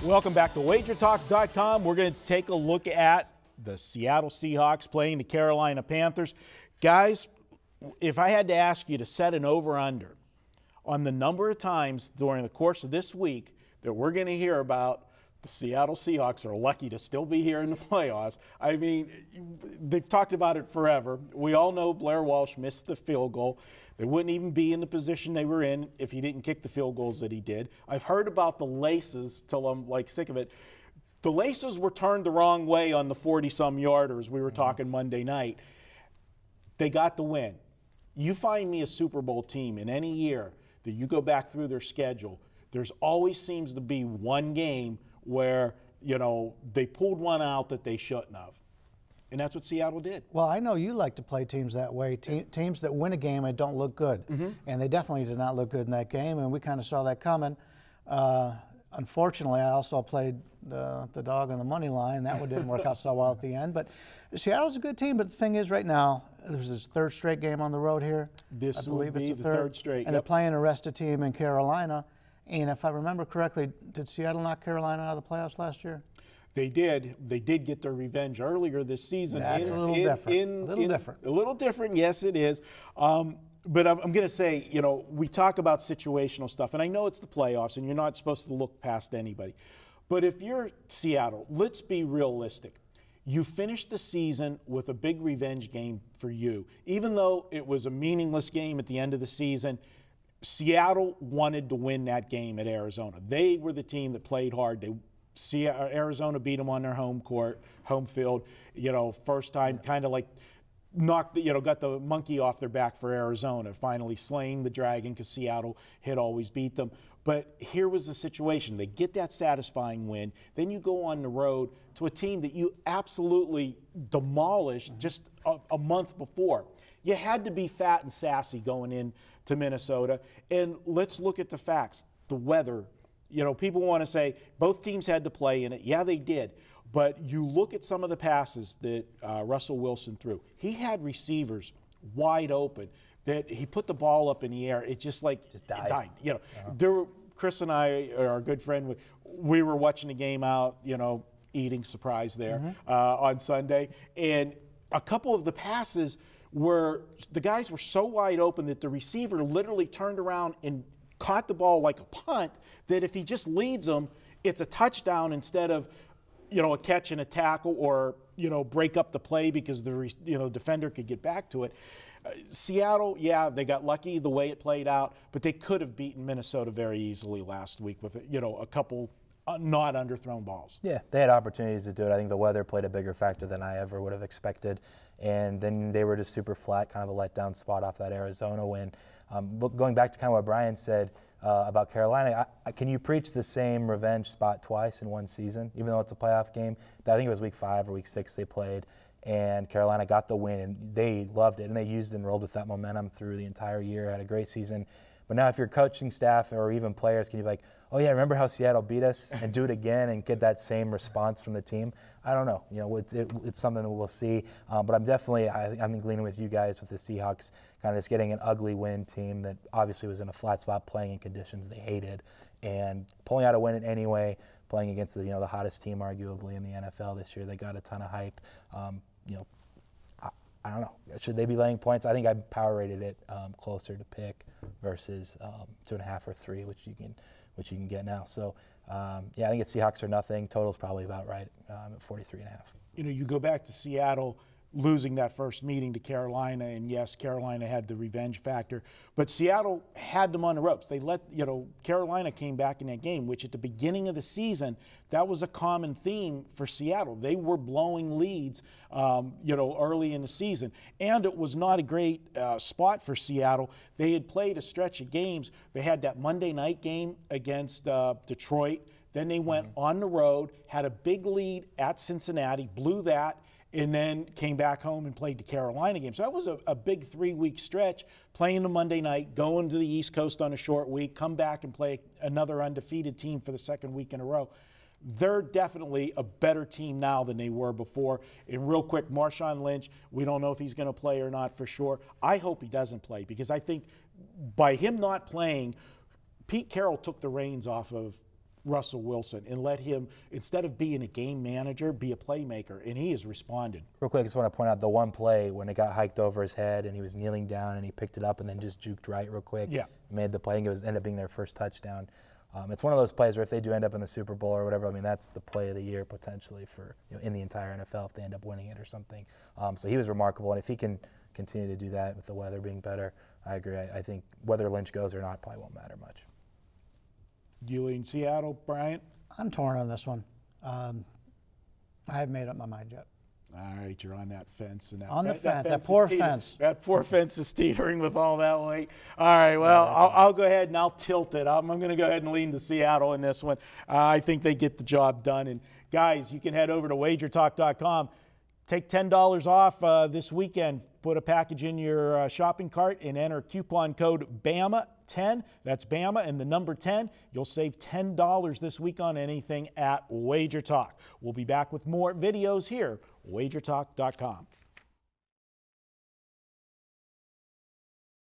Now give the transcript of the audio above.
Welcome back to WagerTalk.com. We're going to take a look at the Seattle Seahawks playing the Carolina Panthers. Guys, if I had to ask you to set an over-under on the number of times during the course of this week that we're going to hear about the Seattle Seahawks are lucky to still be here in the playoffs. I mean, they've talked about it forever. We all know Blair Walsh missed the field goal. They wouldn't even be in the position they were in if he didn't kick the field goals that he did. I've heard about the laces till I'm like sick of it. The laces were turned the wrong way on the 40-some yarders we were talking Monday night. They got the win. You find me a Super Bowl team in any year that you go back through their schedule, there's always seems to be one game where, you know, they pulled one out that they shouldn't have. And that's what Seattle did. Well, I know you like to play teams that way, teams that win a game and don't look good. And they definitely did not look good in that game, and we kind of saw that coming. Unfortunately, I also played the dog on the money line. That one didn't work out so well at the end. But Seattle's a good team, but the thing is right now, there's this third straight game on the road here. This will be the third straight. And they're playing a rested team in Carolina. And if I remember correctly, did Seattle knock Carolina out of the playoffs last year? They did. They did get their revenge earlier this season. That's a little different. A little different, yes, it is. But I'm going to say, you know, we talk about situational stuff, and I know it's the playoffs, and you're not supposed to look past anybody. But if you're Seattle, let's be realistic. You finished the season with a big revenge game for you. Even though it was a meaningless game at the end of the season, Seattle wanted to win that game at Arizona. They were the team that played hard. Arizona beat them on their home field. You know, first time, kind of like got the monkey off their back for Arizona, finally slaying the dragon because Seattle had always beat them. But here was the situation. They get that satisfying win. Then you go on the road to a team that you absolutely demolished just a month before. You had to be fat and sassy going in to Minnesota. And let's look at the facts. The weather. You know, people want to say both teams had to play in it. Yeah, they did. But you look at some of the passes that Russell Wilson threw. He had receivers wide open that he put the ball up in the air. It just died. You know, Chris and I, our good friend, we were watching the game out, you know, eating surprise there on Sunday. And a couple of the passes the guys were so wide open that the receiver literally turned around and caught the ball like a punt, that if he just leads them, it's a touchdown instead of, you know, a catch and a tackle or, you know, break up the play because the defender could get back to it. Seattle, yeah, they got lucky the way it played out, but they could have beaten Minnesota very easily last week with, you know, a couple not underthrown balls. Yeah, they had opportunities to do it. I think the weather played a bigger factor than I ever would have expected. And then they were just super flat, kind of a letdown spot off that Arizona win. Going back to kind of what Bryan said about Carolina, can you preach the same revenge spot twice in one season, even though it's a playoff game? I think it was week 5 or week 6 they played, and Carolina got the win, and they loved it, and they used and rolled with that momentum through the entire year, had a great season. But now if your coaching staff or even players, can you be like, oh yeah, remember how Seattle beat us, and do it again and get that same response from the team? I don't know. You know, it's something that we'll see. But I'm definitely, I'm leaning with you guys with the Seahawks, kind of just getting an ugly win team that obviously was in a flat spot, playing in conditions they hated, and pulling out a win anyway, playing against the, you know, the hottest team arguably in the NFL this year. They got a ton of hype. You know, I don't know. Should they be laying points? I think I power rated it closer to pick versus 2.5 or 3, which you can get now. So yeah, I think it's Seahawks or nothing. Total's probably about right at 43.5. You know, you go back to Seattle losing that first meeting to Carolina, and yes, Carolina had the revenge factor, but Seattle had them on the ropes. They Carolina came back in that game, which at the beginning of the season, that was a common theme for Seattle. They were blowing leads, you know, early in the season, and it was not a great spot for Seattle. They had played a stretch of games. They had that Monday night game against Detroit. Then they went on the road, had a big lead at Cincinnati, blew that, and then came back home and played the Carolina game. So that was a big 3-week stretch, playing the Monday night, going to the East Coast on a short week, come back and play another undefeated team for the second week in a row. They're definitely a better team now than they were before. And real quick, Marshawn Lynch, we don't know if he's going to play or not for sure. I hope he doesn't play, because I think by him not playing, Pete Carroll took the reins off of Russell Wilson and let him, instead of being a game manager, be a playmaker, and he has responded. Real quick, I just want to point out the one play when it got hiked over his head and he was kneeling down and he picked it up and then just juked right real quick. Yeah. Made the play, and it ended up being their first touchdown. It's one of those plays where if they do end up in the Super Bowl or whatever, I mean, that's the play of the year potentially for, in the entire NFL if they end up winning it or something. So he was remarkable, and if he can continue to do that with the weather being better, I agree. I think whether Lynch goes or not probably won't matter much. You lean Seattle, Bryant? I'm torn on this one. I haven't made up my mind yet. All right, you're on that fence. And that poor fence. That poor fence is teetering with all that weight. All right, well, I'll go ahead and I'll tilt it. I'm going to go ahead and lean to Seattle in this one. I think they get the job done. And, guys, you can head over to WagerTalk.com. Take $10 off this weekend. Put a package in your shopping cart and enter coupon code BAMA10. That's BAMA and the number 10. You'll save $10 this week on anything at WagerTalk. We'll be back with more videos here, WagerTalk.com.